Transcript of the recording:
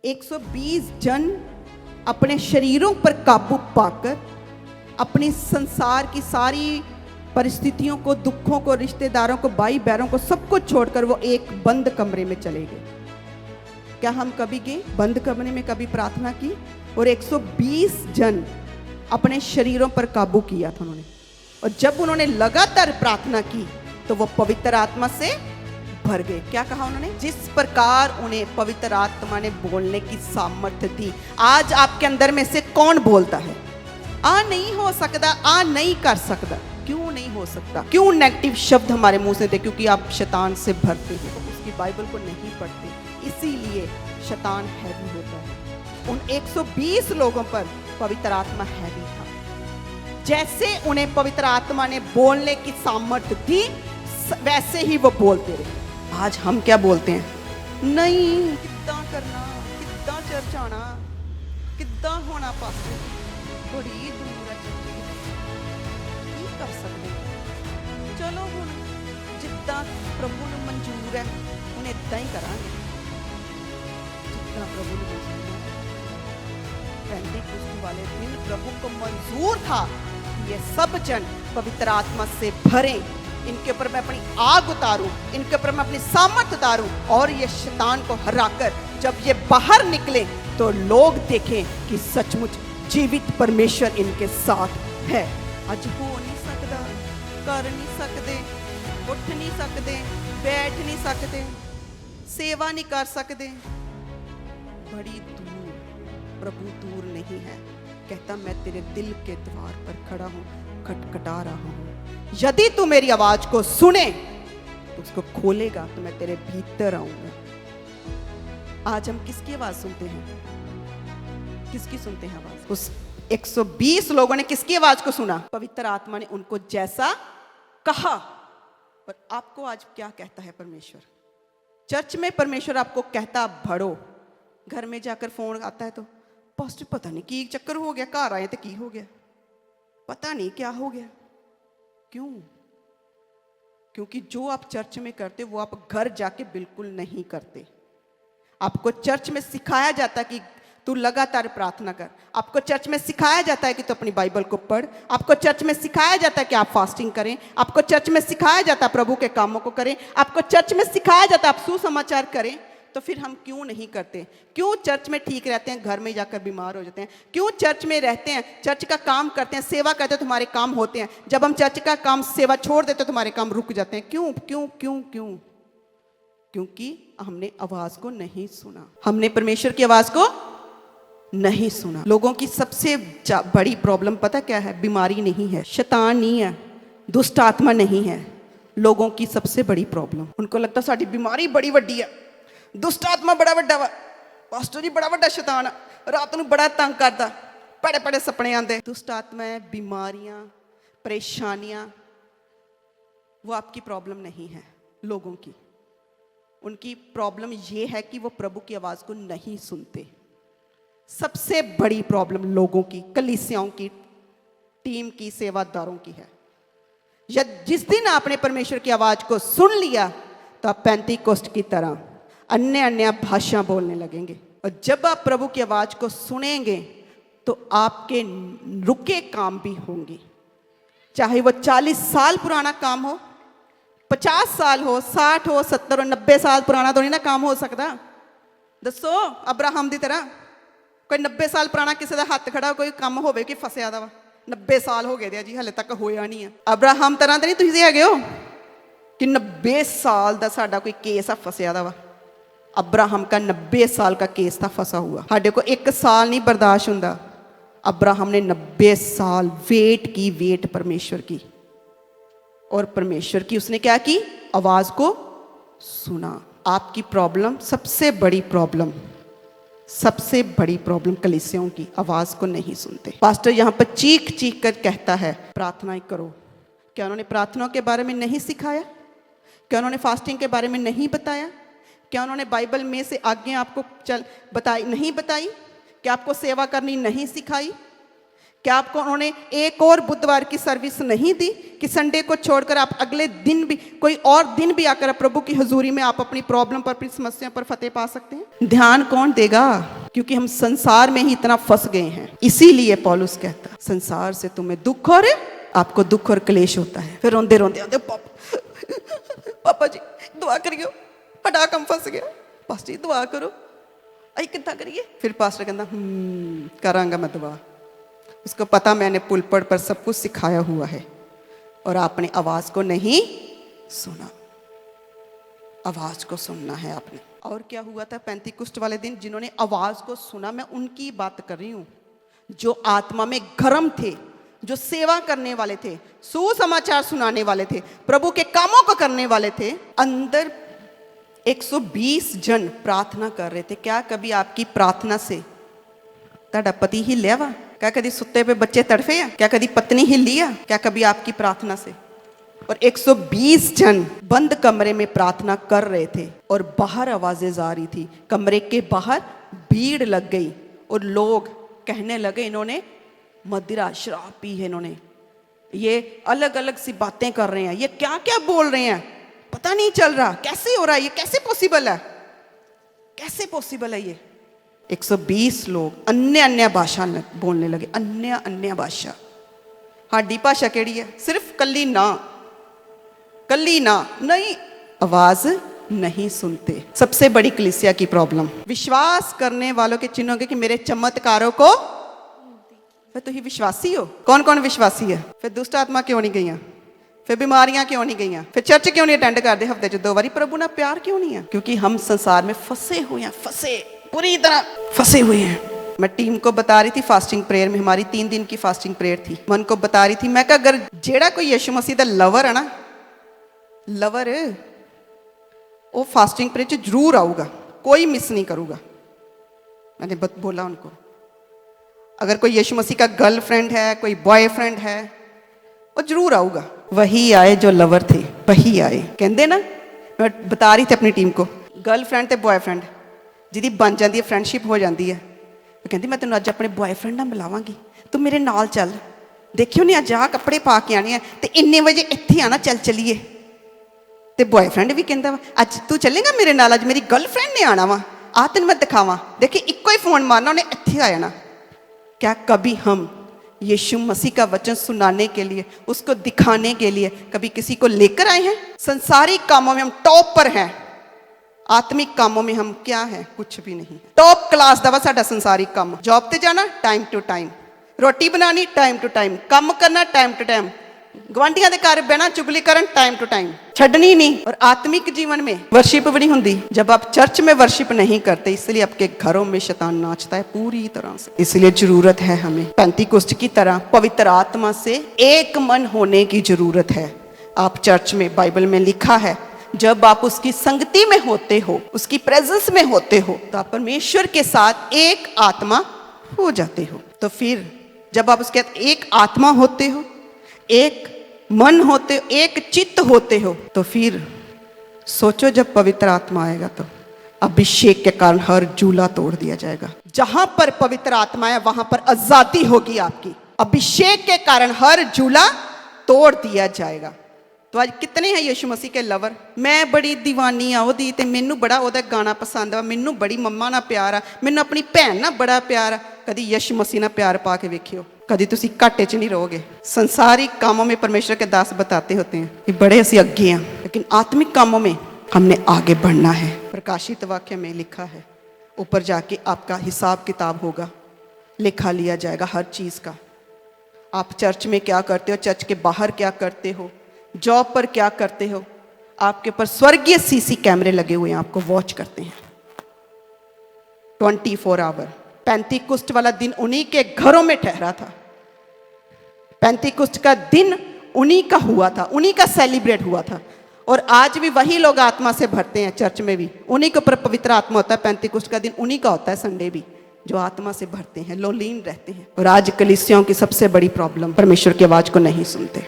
120 जन अपने शरीरों पर काबू पाकर अपने संसार की सारी परिस्थितियों को, दुखों को, रिश्तेदारों को, भाई बहनों को, सबको छोड़कर वो एक बंद कमरे में चले गए। क्या हम कभी गए बंद कमरे में, कभी प्रार्थना की? और 120 जन अपने शरीरों पर काबू किया था उन्होंने। और जब उन्होंने लगातार प्रार्थना की तो वो पवित्र आत्मा से भर गए। क्या कहा उन्होंने? जिस प्रकार उन्हें पवित्र आत्मा ने बोलने की सामर्थ्य दी। आज आपके अंदर में से कौन बोलता है? नहीं हो सकता, नहीं कर सकता। क्यों नहीं हो सकता? क्यों नेगेटिव शब्द हमारे मुंह से थे? क्योंकि आप शैतान से भरते हैं, तो उसकी बाइबल को नहीं पढ़ते, इसीलिए शैतान हैवी होता है। उन 120 लोगों पर पवित्र आत्मा हैवी था। जैसे उन्हें पवित्र आत्मा ने बोलने की सामर्थ्य दी, वैसे ही वो बोलते रहे। आज हम क्या बोलते हैं? नहीं, कितना करना, कितना चर्च आना, कितना होना पासे, बड़ी दूर है, की कर सकते। चलो हुण जितना प्रभु ने मंजूर है उन्हें इतना ही करांगे, जितना प्रभु ने मंजूर है। पेंटेकोस्त वाले दिन प्रभु को मंजूर था कि ये सब जन पवित्र आत्मा से भरे, इनके ऊपर मैं अपनी आग उतारूं, इनके ऊपर मैं अपनी सामर्थ उतारूं, और ये शैतान को हराकर जब ये बाहर निकले तो लोग देखें कि सचमुच जीवित परमेश्वर इनके साथ है। आज हो नहीं सकता, कर नहीं सकते, उठ नहीं सकते, बैठ नहीं सकते, सेवा नहीं कर सकते। बड़ी दूर, प्रभु दूर नहीं है। कहता मैं तेरे दिल के द्वार पर खड़ा हूं, खटखटा रहा हूं। यदि तू मेरी आवाज को सुने तो उसको खोलेगा तो मैं तेरे भीतर आऊंगा। आज हम किसकी आवाज सुनते हैं? किसकी सुनते हैं आवाज? उस 120 लोगों ने किसकी आवाज को सुना? पवित्र आत्मा ने उनको जैसा कहा। पर आपको आज क्या कहता है परमेश्वर? चर्च में परमेश्वर आपको कहता बढ़ो, घर में जाकर फोन आता है तो पास्टर पता नहीं की चक्कर हो गया, घर आए तो की हो गया, पता नहीं क्या हो गया। क्यों? क्योंकि जो आप चर्च में करते वो आप घर जाके बिल्कुल नहीं करते। आपको चर्च में सिखाया जाता है कि तू लगातार प्रार्थना कर, आपको चर्च में सिखाया जाता है कि तू अपनी बाइबल को पढ़, आपको चर्च में सिखाया जाता है कि आप फास्टिंग करें, आपको चर्च में सिखाया जाता है प्रभु के कामों को करें, आपको चर्च में सिखाया जाता है आप सुसमाचार करें। तो फिर हम क्यों नहीं करते? क्यों चर्च में ठीक रहते हैं, घर में जाकर बीमार हो जाते हैं? क्यों चर्च में रहते हैं, चर्च का काम करते हैं, सेवा करते हैं तो हमारे काम होते हैं, जब हम चर्च का काम सेवा छोड़ देते हैं तो हमारे काम रुक जाते हैं? क्यों क्यों क्यों क्यों? क्योंकि हमने आवाज को नहीं सुना, हमने परमेश्वर की आवाज को नहीं सुना। लोगों की सबसे बड़ी प्रॉब्लम पता क्या है? बीमारी नहीं है, शैतान नहीं है, दुष्ट आत्मा नहीं है। लोगों की सबसे बड़ी प्रॉब्लम, उनको लगता साड़ी बीमारी बड़ी वड्डी है, दुष्ट आत्मा बड़ा वड्डा वा, पास्टर जी बड़ा वड्डा शैतान, रात को बड़ा तंग करता, बड़े बड़े सपने आते। दुष्ट आत्माएं, बीमारियां, परेशानियां, वो आपकी प्रॉब्लम नहीं है। लोगों की, उनकी प्रॉब्लम ये है कि वो प्रभु की आवाज को नहीं सुनते। सबसे बड़ी प्रॉब्लम लोगों की, कलीसियाओं की, टीम की, सेवादारों की है। जिस दिन आपने परमेश्वर की आवाज को सुन लिया तो आप पेंतीकोस्त की तरह अन्य अन्य भाषा बोलने लगेंगे। और जब आप प्रभु की आवाज को सुनेंगे तो आपके रुके काम भी होंगे, चाहे वो 40 साल पुराना काम हो, 50 साल हो, 60 हो, 70 हो, 90 साल पुराना तो नहीं ना काम हो सकता। दसो अब्राहम की तरह कोई 90 साल पुराना किसी का हथ खड़ा कोई काम होवे कि फसिया दा वा, 90 साल हो गए जी हले तक होया नहीं है। अब्राहम तरह तो नहीं तुसीं हैगे हो कि 90 साल का साडा कोई केस आ फसिया दा वा। अब्राहम का 90 साल का केस था फंसा हुआ। साढ़े को 1 साल नहीं बर्दाश्त होता। अब्राहम ने 90 साल वेट की, वेट परमेश्वर की, और परमेश्वर की उसने क्या की? आवाज को सुना। आपकी प्रॉब्लम, सबसे बड़ी प्रॉब्लम, सबसे बड़ी प्रॉब्लम कलीसियाओं की आवाज को नहीं सुनते। पास्टर यहाँ पर चीख चीख कर कहता है प्रार्थनाएं करो। क्या उन्होंने प्रार्थनाओं के बारे में नहीं सिखाया? क्या उन्होंने फास्टिंग के बारे में नहीं बताया? क्या उन्होंने बाइबल में से आज्ञा आपको नहीं बताई? क्या आपको सेवा करनी नहीं सिखाई? क्या आपको उन्होंने एक और बुधवार की सर्विस नहीं दी कि संडे को छोड़कर आप अगले दिन भी, कोई और दिन भी आकर प्रभु की हजूरी में आप अपनी प्रॉब्लम पर, अपनी समस्या पर फतेह पा सकते हैं? ध्यान कौन देगा? क्योंकि हम संसार में ही इतना फंस गए हैं। इसीलिए पौलुस कहता, संसार से तुम्हें दुख और आपको दुख और क्लेश होता है। फिर रोंदे रोंदे आते, पापा जी दुआ करियो, बड़ा कम फंस गया, पास्टर जी दुआ करो, आई कितना करिए? फिर पास्टर कहता करांगा मैं दुआ। उसको पता मैंने पुलपट पर सब कुछ सिखाया हुआ है और आपने आवाज को नहीं सुना। आवाज को सुनना है आपने। और क्या हुआ था पेंतीकुस्ट वाले दिन? जिन्होंने आवाज को सुना, मैं उनकी बात कर रही हूं, जो आत्मा में गर्म थे, जो सेवा करने वाले थे, सुसमाचार सुनाने वाले थे, प्रभु के कामों को करने वाले थे। अंदर 120 जन प्रार्थना कर रहे थे। क्या कभी आपकी प्रार्थना से ताड़ा पति ही लिया वा? क्या कभी सुत्ते पे बच्चे तड़फे या? क्या कभी पत्नी ही लिया? क्या कभी आपकी प्रार्थना से? और 120 जन बंद कमरे में प्रार्थना कर रहे थे और बाहर आवाजें जा रही थी। कमरे के बाहर भीड़ लग गई और लोग कहने लगे इन्होंने मदिरा शराब पी है, इन्होंने ये अलग अलग सी बातें कर रहे हैं, ये क्या क्या बोल रहे हैं, पता नहीं चल रहा, कैसे हो रहा है, ये कैसे पॉसिबल है, कैसे पॉसिबल है ये? 120 लोग अन्य अन्य भाषा बोलने लगे, अन्य अन्य भाषा। हाडी भाषा केड़ी है? सिर्फ कली ना, कली ना नहीं, आवाज नहीं सुनते। सबसे बड़ी कलीसिया की प्रॉब्लम, विश्वास करने वालों के चिन्हों कि मेरे चमत्कारों को, फिर तो ही विश्वासी हो। कौन कौन विश्वासी है? फिर दुष्ट आत्मा क्यों नहीं गई? फिर बीमारियां क्यों नहीं गई? फिर चर्च क्यों नहीं अटेंड करते हफ्ते च 2 बारी? प्रभु ना प्यार क्यों नहीं है? क्योंकि हम संसार में फंसे हुए हैं, फंसे, पूरी तरह फंसे हुए हैं। मैं टीम को बता रही थी फास्टिंग प्रेयर में, हमारी 3 दिन की फास्टिंग प्रेयर थी, मैं उनको बता रही थी, मैं कहा अगर जेड़ा कोई यीशु मसीह दा लवर है ना, लवर वो फास्टिंग प्रेयर च जरूर आऊगा, कोई मिस नहीं करूंगा। मैंने बोला उनको, अगर कोई यीशु मसीह का गर्लफ्रेंड है, कोई बॉयफ्रेंड है, वो जरूर आऊगा। वही आए जो लवर थे, वही आए। कहते ना, मैं बता रही थी अपनी टीम को, गर्लफ्रेंड ते बॉयफ्रेंड जिहदी बन जाती है, फ्रेंडशिप हो जाती है, वो कहती मैं तेन अज अपने बॉयफ्रेंड नाल मिलावांगी, तू मेरे नाल चल, देखियो नहीं अज आ कपड़े पा के आने ते इन्ने बजे इत्थे आना, चल चलीए। ते बॉयफ्रेंड भी कहता वा अज तू चलेगा मेरे नाल, अज मेरी गर्लफ्रेंड ने आना वा, आ तेन मैं दिखावा, देखी इक्को ही फोन मारना, उन्हें इत्थे आ जाना। क्या कभी हम यीशु मसीह का वचन सुनाने के लिए, उसको दिखाने के लिए कभी किसी को लेकर आए हैं? संसारिक कामों में हम टॉप पर हैं, आत्मिक कामों में हम क्या है? कुछ भी नहीं। टॉप क्लास दा वा साडा संसारिक काम। जॉब ते जाना टाइम टू टाइम, रोटी बनानी टाइम टू टाइम, काम करना टाइम टू टाइम, गवांढियां दे घर बहना चुगली करन टाइम टू टाइम, छड़नी नहीं। और आत्मिक जीवन में वर्शिप भी नहीं होती जब आप चर्च में वर्शिप नहीं करते, इसलिए आपके घरों में शैतान नाचता है पूरी तरह से। इसलिए जरूरत है हमें पेंतीकुस्ट की तरह पवित्र आत्मा से एक मन होने की जरूरत है। आप चर्च में, बाइबल में लिखा है, जब आप उसकी संगति में होते हो, उसकी प्रेजेंस में होते हो, तो आप परमेश्वर के साथ एक आत्मा हो जाते हो। तो फिर जब आप उसके साथ एक आत्मा होते हो, एक मन होते हो, एक चित्त होते हो, तो फिर सोचो जब पवित्र आत्मा आएगा तो अभिषेक के कारण हर जूला तोड़ दिया जाएगा। जहां पर पवित्र आत्मा है वहां पर आजादी होगी आपकी। अभिषेक के कारण हर जूला तोड़ दिया जाएगा। तो आज कितने हैं यीशु मसीह के लवर? मैं बड़ी दीवानी आ ओदी ते मैनू बड़ा ओदा गाना पसंद आ, मैनू बड़ी मम्मा ना प्यार आ, मैनू अपनी भैन ना बड़ा प्यार आ। कदी यीशु मसीह ना प्यार पा के वेखियो, कदी तुसी घाटे च नहीं रहोगे। संसारिक कामों में परमेश्वर के दास बताते होते हैं कि बड़े असी अगे हैं, लेकिन आत्मिक कामों में हमने आगे बढ़ना है। प्रकाशित वाक्य में लिखा है, ऊपर जाके आपका हिसाब किताब होगा, लिखा लिया जाएगा हर चीज का। आप चर्च में क्या करते हो, चर्च के बाहर क्या करते हो, जॉब पर क्या करते हो, आपके ऊपर स्वर्गीय सीसी कैमरे लगे हुए हैं, आपको वॉच करते हैं 24 आवर। पेंतीकुस्ट वाला दिन उन्हीं के घरों में ठहरा था। पेंतीकुस्ट का दिन उन्हीं का हुआ था, उन्हीं का सेलिब्रेट हुआ था। और आज भी वही लोग आत्मा से भरते हैं, चर्च में भी उन्हीं के ऊपर पवित्र आत्मा होता है। पेंतीकुस्ट का दिन उन्हीं का होता है, संडे भी, जो आत्मा से भरते हैं, लोलीन रहते हैं। और आज कलीसियाओं की सबसे बड़ी प्रॉब्लम, परमेश्वर की आवाज को नहीं सुनते।